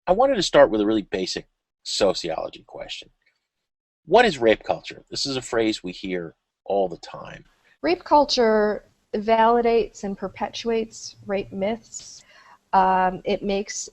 I wanted to start with a really basic sociology question. What is rape culture? This is a phrase we hear all the time. Rape culture validates and perpetuates rape myths. It makes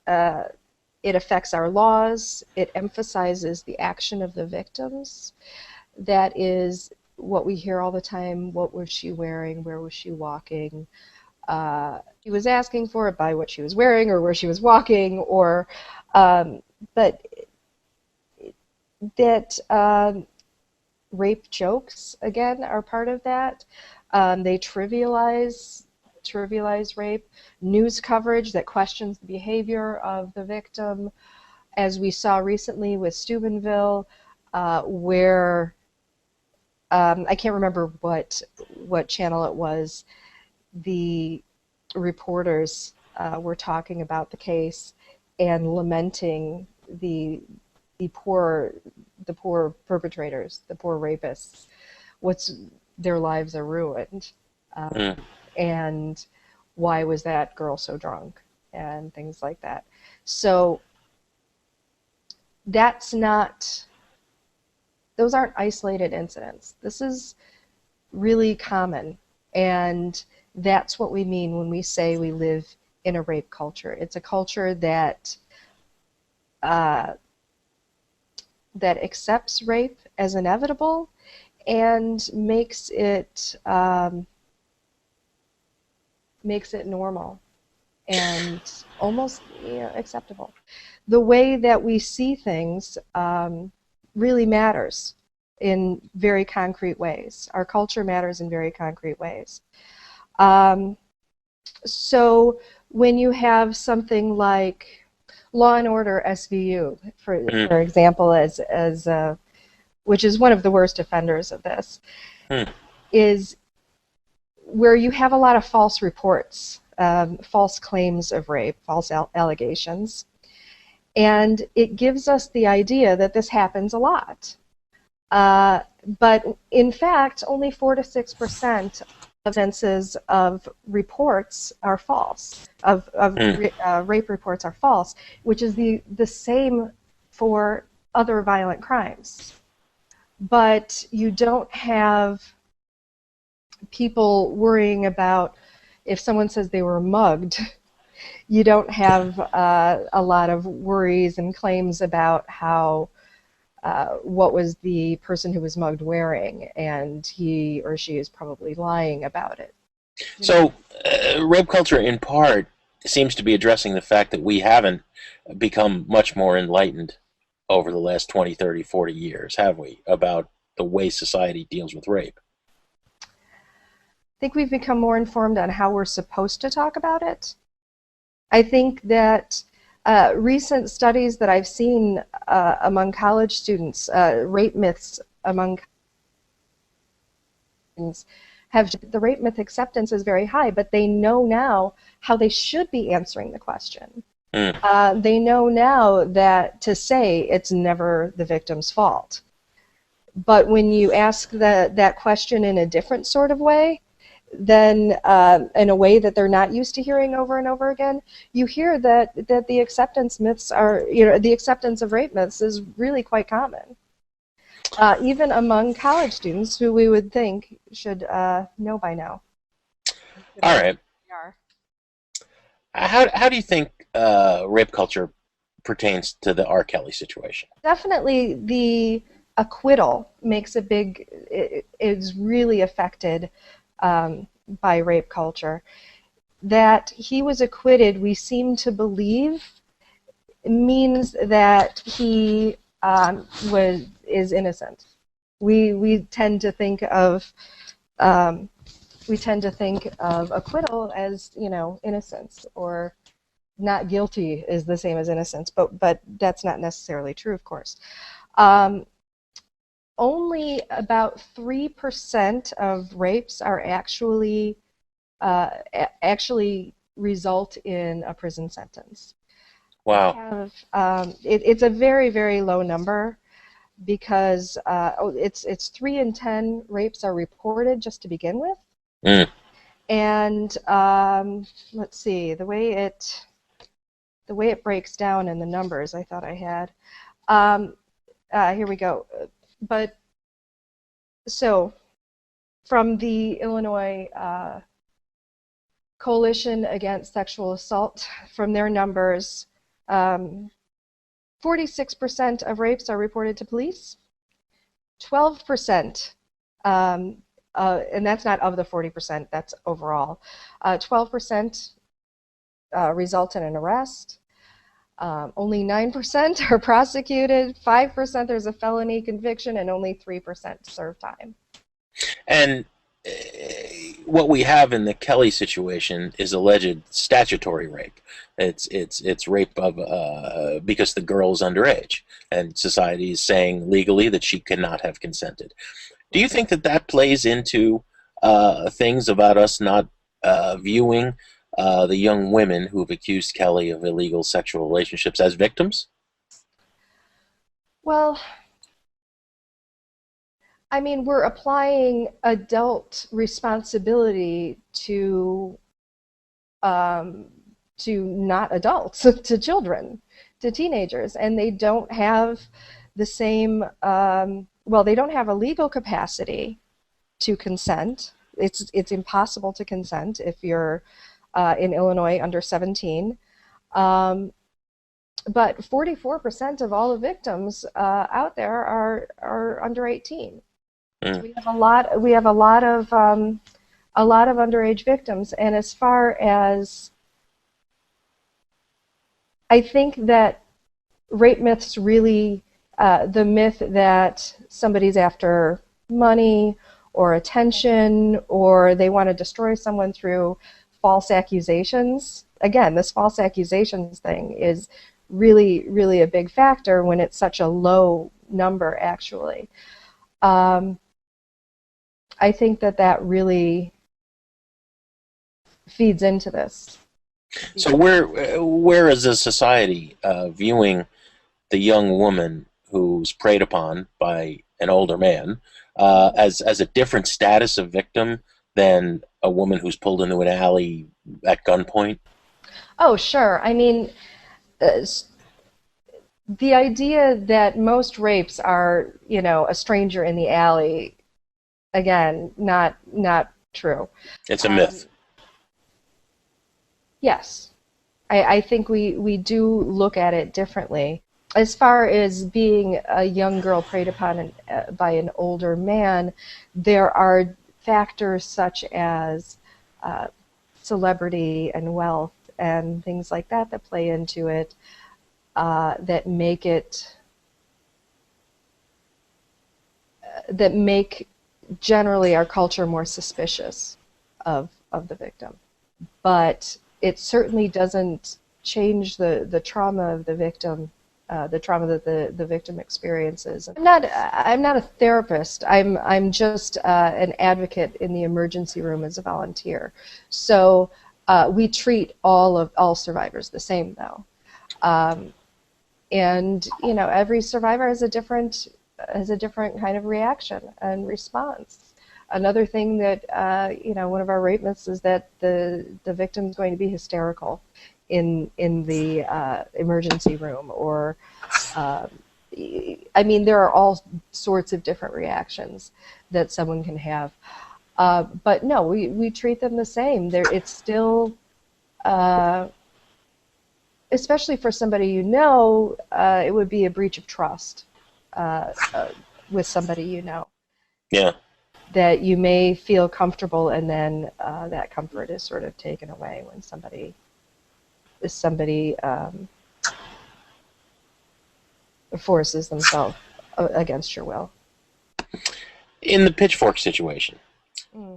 it affects our laws. It emphasizes the action of the victims. That is what we hear all the time. What was she wearing? Where was she walking? She was asking for it by what she was wearing or where she was walking, or but that rape jokes again are part of that. They trivialize rape. News coverage that questions the behavior of the victim, as we saw recently with Steubenville, where I can't remember what channel it was. The reporters were talking about the case and lamenting the poor perpetrators, the poor rapists. Their lives are ruined, and why was that girl so drunk, and things like that. So those aren't isolated incidents. This is really common, and that's what we mean when we say we live in a rape culture. It's a culture that accepts rape as inevitable and makes it normal and almost acceptable. The way that we see things really matters in very concrete ways. Our culture matters in very concrete ways. So when you have something like Law and Order SVU, for example, as which is one of the worst offenders of this, is where you have a lot of false reports, false claims of rape, false allegations, and it gives us the idea that this happens a lot. But in fact, only 4 to 6% of evidences of reports are false, rape reports are false, which is the same for other violent crimes. But you don't have people worrying about if someone says they were mugged. You don't have a lot of worries and claims about how what was the person who was mugged wearing, and he or she is probably lying about it. So rape culture in part seems to be addressing the fact that we haven't become much more enlightened over the last 20, 30, 40 years, have we, about the way society deals with rape? I think we've become more informed on how we're supposed to talk about it. I think that recent studies that I've seen among college students, rape myths among students, the rape myth acceptance is very high, but they know now how they should be answering the question. They know now that to say it's never the victim's fault. But when you ask that question in a different sort of way, then in a way that they're not used to hearing over and over again, you hear that the acceptance myths are, the acceptance of rape myths is really quite common. Even among college students who we would think should know by now. All right. How do you think rape culture pertains to the R. Kelly situation? Definitely the acquittal makes is really affected by rape culture. That he was acquitted, we seem to believe, means that he is innocent. We tend to think of acquittal as innocence, or not guilty is the same as innocence, but that's not necessarily true, of course. Only about 3% of rapes are actually result in a prison sentence. Wow. It's a very, very low number, because it's 3 in 10 rapes are reported just to begin with. And let's see, the way the way it breaks down in the numbers I thought I had. Here we go. But so from the Illinois Coalition Against Sexual Assault, from their numbers, 46% of rapes are reported to police. 12%, and that's not of the 40%, that's overall. 12% result in an arrest. Only 9% are prosecuted. 5% there's a felony conviction, and only 3% serve time. And what we have in the Kelly situation is alleged statutory rape. It's rape of because the girl's underage, and society is saying legally that she cannot have consented. Do you think that that plays into things about us not viewing the young women who have accused Kelly of illegal sexual relationships as victims? Well, I mean, we're applying adult responsibility to not adults, to children, to teenagers, and they don't have the same, well, they don't have a legal capacity to consent. It's impossible to consent if you're in Illinois under 17. But 44% of all the victims out there are under 18. Mm. We have a lot. We have a lot of underage victims, and as far as I think that rape myths really, the myth that somebody's after money or attention, or they want to destroy someone through false accusations. Again, this false accusations thing is really, really a big factor when it's such a low number, actually. I think that that really feeds into this. So where is the society viewing the young woman who's preyed upon by an older man as a different status of victim than a woman who's pulled into an alley at gunpoint? Oh, sure. I mean, the idea that most rapes are, you know, a stranger in the alley, again, not true. It's a myth. Yes. I think we do look at it differently. As far as being a young girl preyed upon by an older man, there are factors such as celebrity and wealth and things like that that play into it, that make generally our culture more suspicious of the victim. But it certainly doesn't change the trauma of the victim, the trauma that the victim experiences. I'm not a therapist. I'm just an advocate in the emergency room as a volunteer. So we treat all survivors the same, though. And you know, every survivor has a different kind of reaction and response. Another thing that you know, one of our rape myths is that the victim is going to be hysterical in the emergency room, or I mean, there are all sorts of different reactions that someone can have. But no, we treat them the same. It's still, especially for somebody you know, it would be a breach of trust with somebody you know. Yeah. That you may feel comfortable, and then that comfort is sort of taken away when somebody forces themselves against your will. In the Pitchfork situation,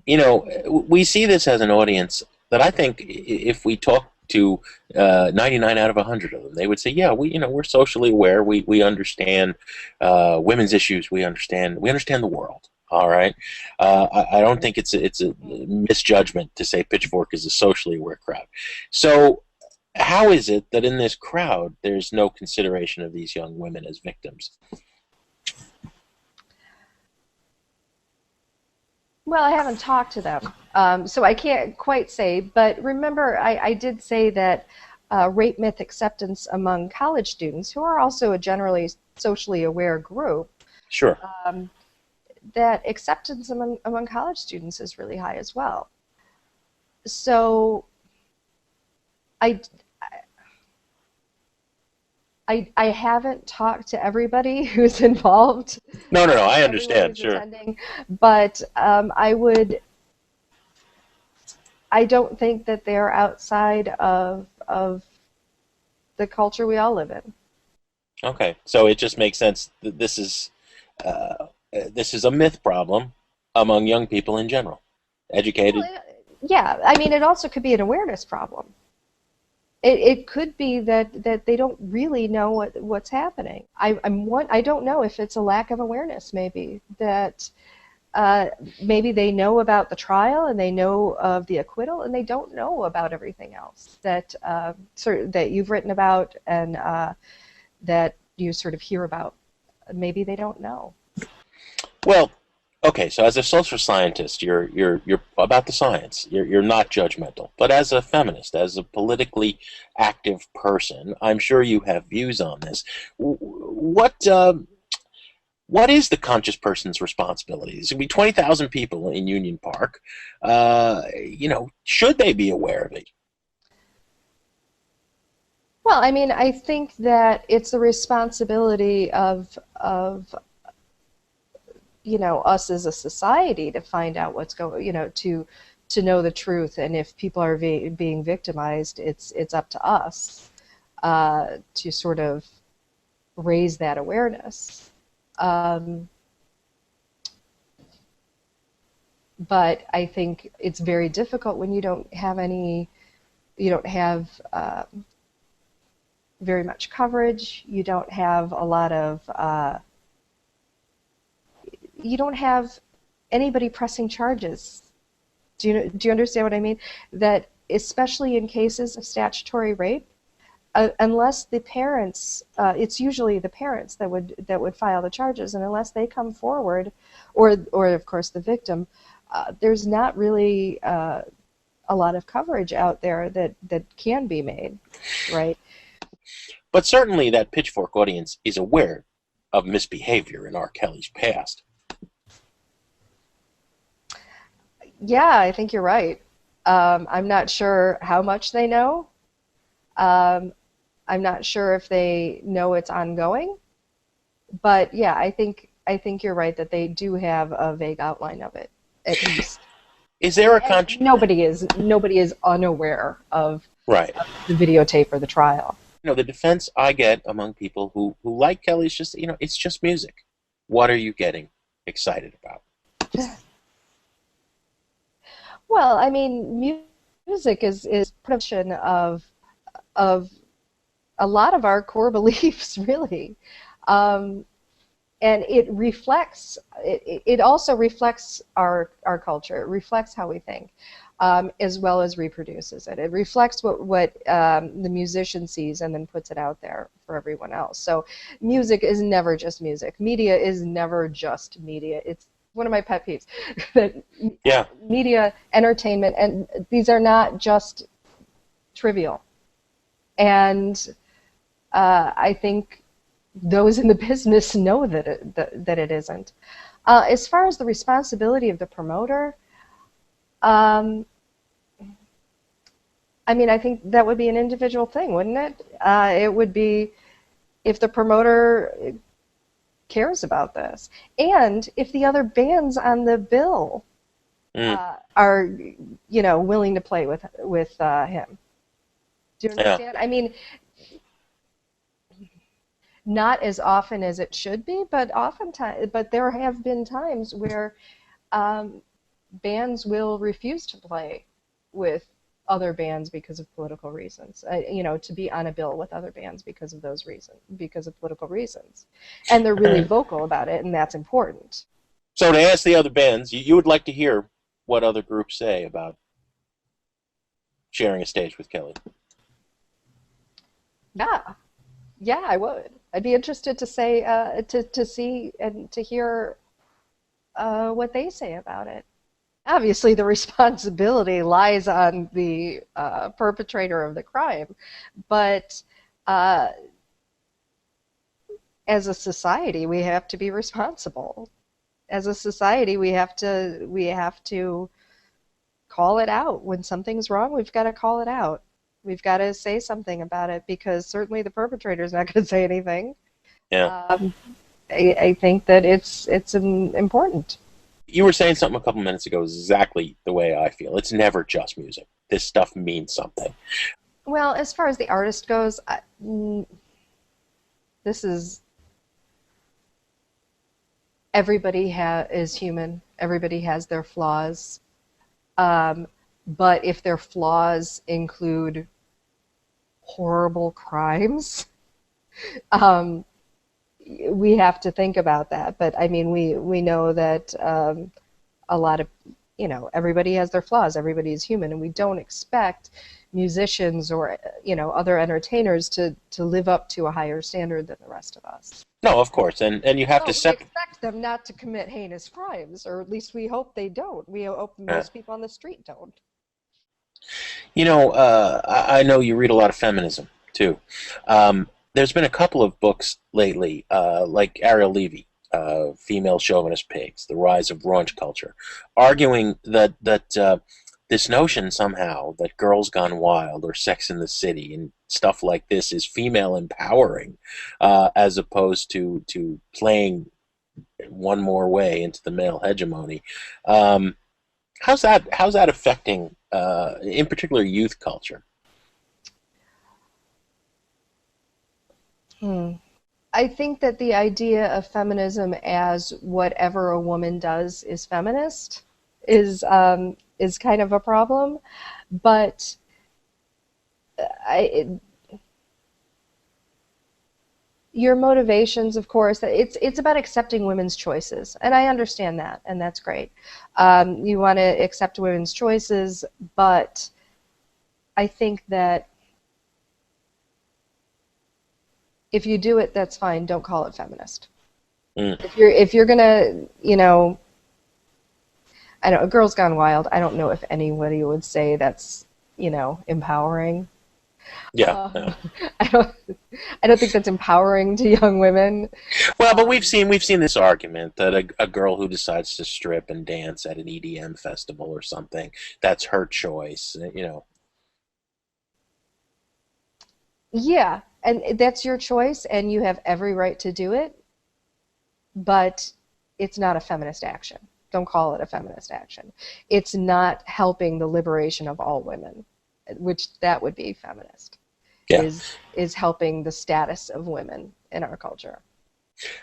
you know, we see this as an audience that I think if we talk to 99 out of 100 of them, they would say, yeah, we're socially aware, we understand women's issues, we understand the world. All right, I don't think it's a misjudgment to say Pitchfork is a socially aware crowd. So how is it that in this crowd there's no consideration of these young women as victims? Well, I haven't talked to them, so I can't quite say. But remember, I did say that rape myth acceptance among college students, who are also a generally socially aware group, Sure. that acceptance among college students is really high as well. So I, I haven't talked to everybody who's involved, No, no, no. I everyone understand. who's Sure. attending, but I don't think that they're outside of the culture we all live in. Okay. So it just makes sense that this is a myth problem among young people in general, Well, educated. yeah, I mean, it also could be an awareness problem. It could be that they don't really know what's happening. I don't know if it's a lack of awareness, maybe that uh, maybe they know about the trial and they know of the acquittal and they don't know about everything else that that you've written about and that you sort of hear about. Maybe they don't know. Well, okay, so as a social scientist, you're about the science. You're not judgmental. But as a feminist, as a politically active person, I'm sure you have views on this. What is the conscious person's responsibility? There's going to be 20,000 people in Union Park. Should they be aware of it? Well, I mean, I think that it's the responsibility of us as a society to find out what's going, to know the truth. And if people are being victimized, it's up to us to sort of raise that awareness. Um, but I think it's very difficult when you don't have very much coverage. You don't have a lot of you don't have anybody pressing charges. Do you understand what I mean? That especially in cases of statutory rape, unless the parents, it's usually the parents that would file the charges, and unless they come forward, or of course the victim, there's not really a lot of coverage out there that can be made, right? But certainly that Pitchfork audience is aware of misbehavior in R. Kelly's past. Yeah, I think you're right. I'm not sure how much they know. Um, I'm not sure if they know it's ongoing, but yeah, I think you're right that they do have a vague outline of it, at least. Is And, there a and con? nobody is unaware of Right. the videotape or the trial. The defense I get among people who like Kelly is just, it's just music. What are you getting excited about? Well, I mean, music is production of a lot of our core beliefs, really. Um, and it also reflects our culture. It reflects how we think, as well as reproduces it. It reflects what the musician sees and then puts it out there for everyone else. So music is never just music. Media is never just media. It's one of my pet peeves that Yeah. media, entertainment, and these are not just trivial. And I think those in the business know that it isn't. As far as the responsibility of the promoter, um, I mean, I think that would be an individual thing, wouldn't it? It would be if the promoter cares about this, and if the other bands on the bill Mm, are, willing to play with him. Do you yeah. understand? I mean, not as often as it should be, but there have been times where um, bands will refuse to play with other bands because of political reasons. To be on a bill with other bands because of those reasons, because of political reasons, and they're really vocal about it, and that's important. So to ask the other bands, you would like to hear what other groups say about sharing a stage with Kelly. Yeah, yeah, I would. I'd be interested to say to see and to hear what they say about it. obviously the responsibility lies on the perpetrator of the crime, but uh, as a society, we have to be responsible. As a society, we have to call it out. When something's wrong, we've got to call it out. We've got to say something about it because certainly the perpetrator is not going to say anything. Yeah. Um, I think that it's important. You were saying something a couple minutes ago exactly the way I feel. It's never just music. This stuff means something. Well, as far as the artist goes, this is is human. Everybody has their flaws. Um, but if their flaws include horrible crimes, um, we have to think about that. But I mean, we know that a lot of, everybody has their flaws. Everybody is human, and we don't expect musicians or other entertainers to live up to a higher standard than the rest of us. No, of course, and you have to No, we separate. expect them not to commit heinous crimes, or at least we hope they don't. We hope most people on the street don't. I know you read a lot of feminism too. There's been a couple of books lately, like Ariel Levy, "Female Chauvinist Pigs: The Rise of Raunch Culture," arguing that this notion somehow that Girls Gone Wild or Sex in the City and stuff like this is female empowering, as opposed to playing one more way into the male hegemony. Um, how's that affecting, in particular, youth culture? Hmm. I think that the idea of feminism as whatever a woman does is feminist is kind of a problem, but I, your motivations, of course, it's about accepting women's choices, and I understand that, and that's great. You want to accept women's choices, but I think that if you do it, that's fine. Don't call it feminist. Mm. If you're gonna, I don't. Girls Gone Wild. I don't know if anybody would say that's, empowering. Yeah, Uh, yeah. I don't. I don't think that's empowering to young women. Well, but we've Um, seen we've seen this argument that a girl who decides to strip and dance at an EDM festival or something, that's her choice. yeah, and that's your choice, and you have every right to do it. But it's not a feminist action. Don't call it a feminist action. It's not helping the liberation of all women, which that would be feminist, Yeah. is helping the status of women in our culture.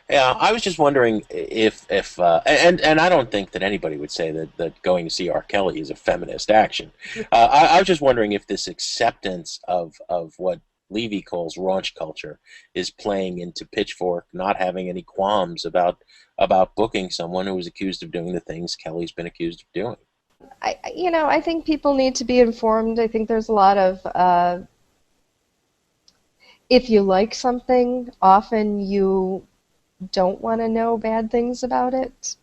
Yeah, I was just wondering if I don't think that anybody would say that going to see R. Kelly is a feminist action. I was just wondering if this acceptance of what Levy calls raunch culture is playing into Pitchfork not having any qualms about booking someone who was accused of doing the things Kelly's been accused of doing. I think people need to be informed. I think there's a lot of if you like something, often you don't want to know bad things about it.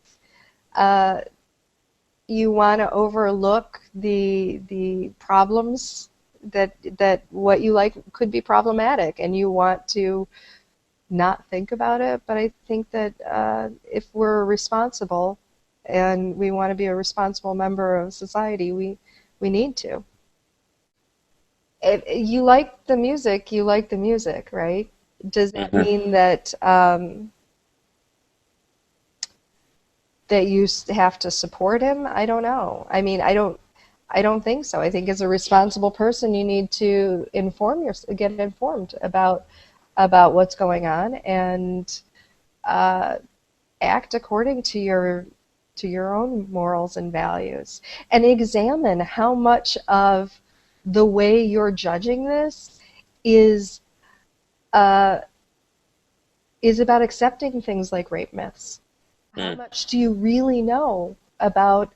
Uh, you want to overlook the problems that what you like could be problematic, and you want to not think about it. But I think that if we're responsible and we want to be a responsible member of society, we need to. If you like the music, you like the music, right? Does that Hmm. mean that that you have to support him? I don't know. I mean, I don't think so. I think as a responsible person, you need to get informed about what's going on and uh, act according to your own morals and values, and examine how much of the way you're judging this is uh, is about accepting things like rape myths. How Mm. much do you really know about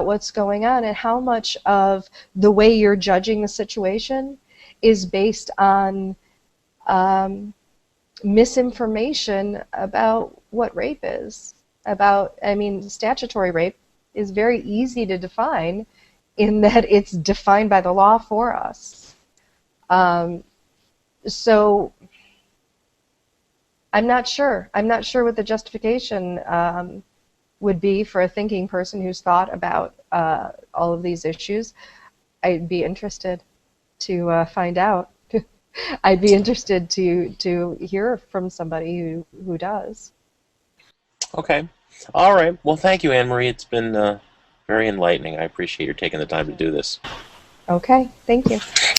what's going on, and how much of the way you're judging the situation is based on um, misinformation about what rape is? I mean, statutory rape is very easy to define in that it's defined by the law for us. So I'm not sure. I'm not sure what the justification would be for a thinking person who's thought about all of these issues. I'd be interested to find out. I'd be interested to hear from somebody who does. Okay. All right. Well, thank you, Annmarie. It's been very enlightening. I appreciate your taking the time to do this. Okay, thank you.